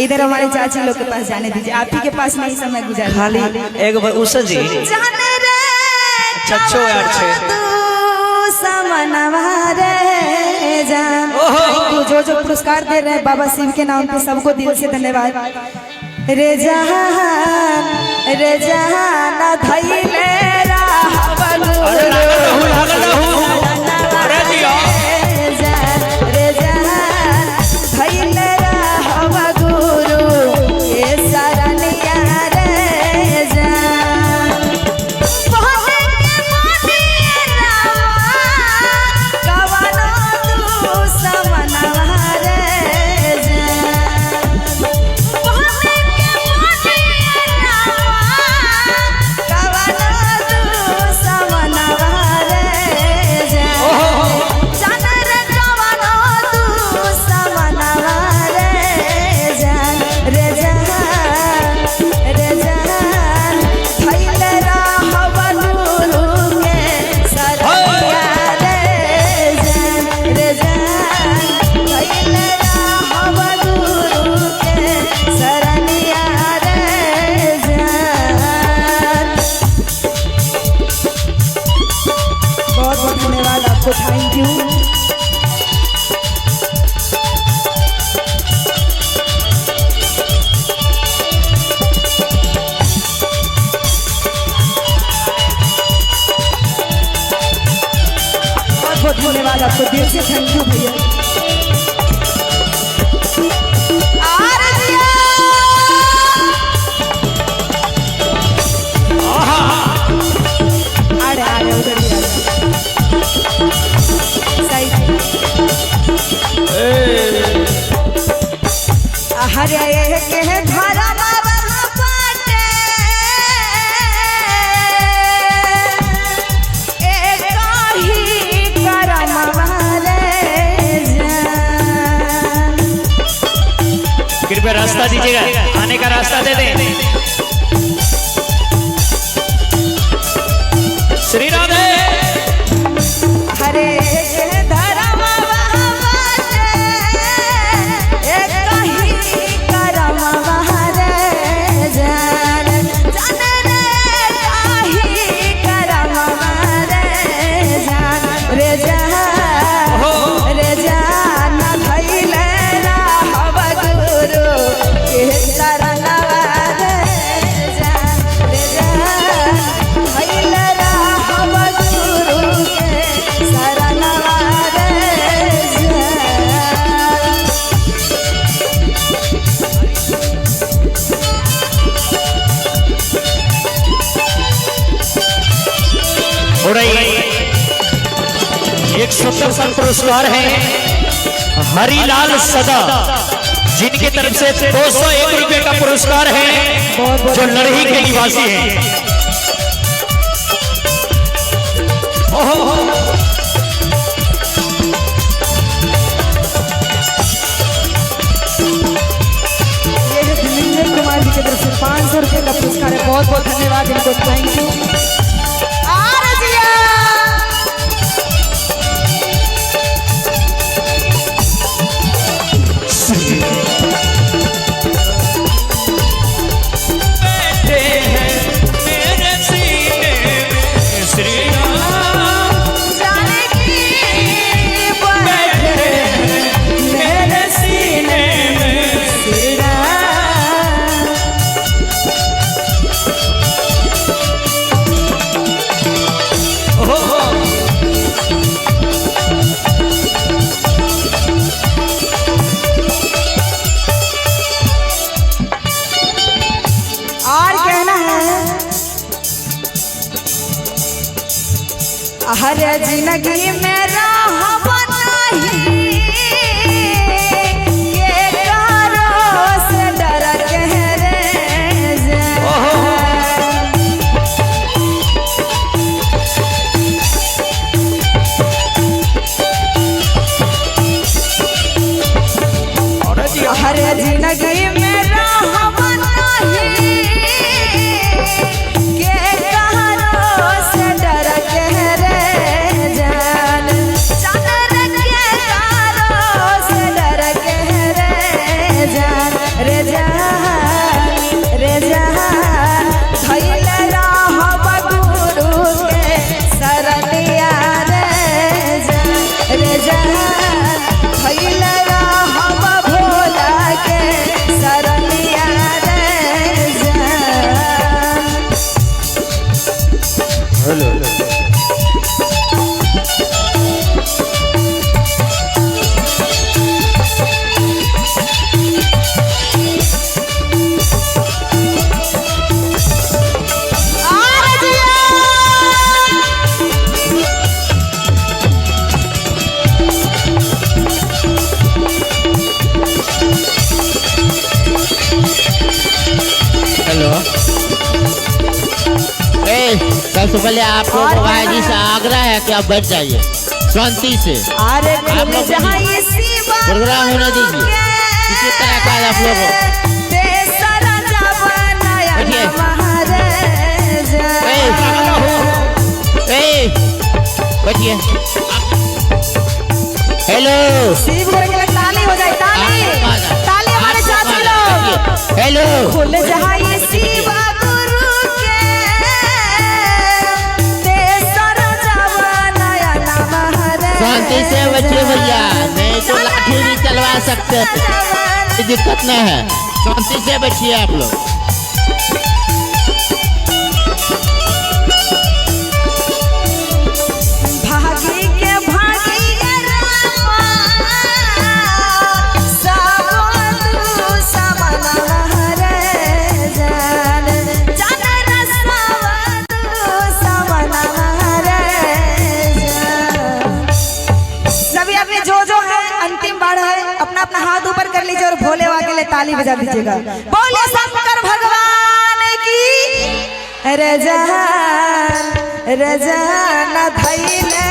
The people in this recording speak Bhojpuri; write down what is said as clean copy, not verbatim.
इधर हमारे चाची लोग के पास जाने दीजिए, आप ही के पास नहीं समय गुजार खाली एक बार उस जी चच्चो यार छे जो जो पुरस्कार दे रहे हैं बाबा शिव के नाम पे सबको दिल से धन्यवाद। रे जहान धइले रावण थैंक यू। बहुत बहुत धन्यवाद आपको दिल से, थैंक यू भैया। हरे के घर बाटे एक ही करम वाले जान। कृपया रास्ता दीजिएगा, आने का रास्ता दे दें। श्री राधे। हरे एक स्वतंत्र पुरस्कार है हरिलाल सदा, जिनकी तरफ से 201 रुपए का पुरस्कार है, जो लड़ही के निवासी हैं। ये दिलीप कुमार जी की तरफ से 500 रुपए का पुरस्कार है, बहुत बहुत धन्यवाद इनको, थैंक यू। हर जिंदगी में राह नहीं के करो से डर के रे हर जिंदगी में राह नहीं के करो से डर के रे जान। हेलो। सबसे पहले आप लोगों को जी से आग्रह है कि आप बैठ जाइए शांति से। अरे आप लोग प्रोग्राम होने दीजिए किसी तरह का। आप लोगों बैठिए। हेलो शिव गुरु के लिए ताली हो जाए, ताली ताली हमारे चाची लोग। हेलो खुल जाए शिव गुरु के तेसर जवानया नमः रे। शांति से बच्चे भैया, नहीं तो लाठी भी चलवा सकते, दिक्कत नहीं है। शांति से बचिए आप लोग। भागी के भागी रामा सब तू समनः रे जान जान सब तू समनः रे जान। सभी अपने जो है अंतिम बार है, अपना अपना हाथ ऊपर कर लीजिए और भोले बाबा के लिए ताली बजा दीजिएगा। बोले शंकर भगवान की। रजान रजान धैले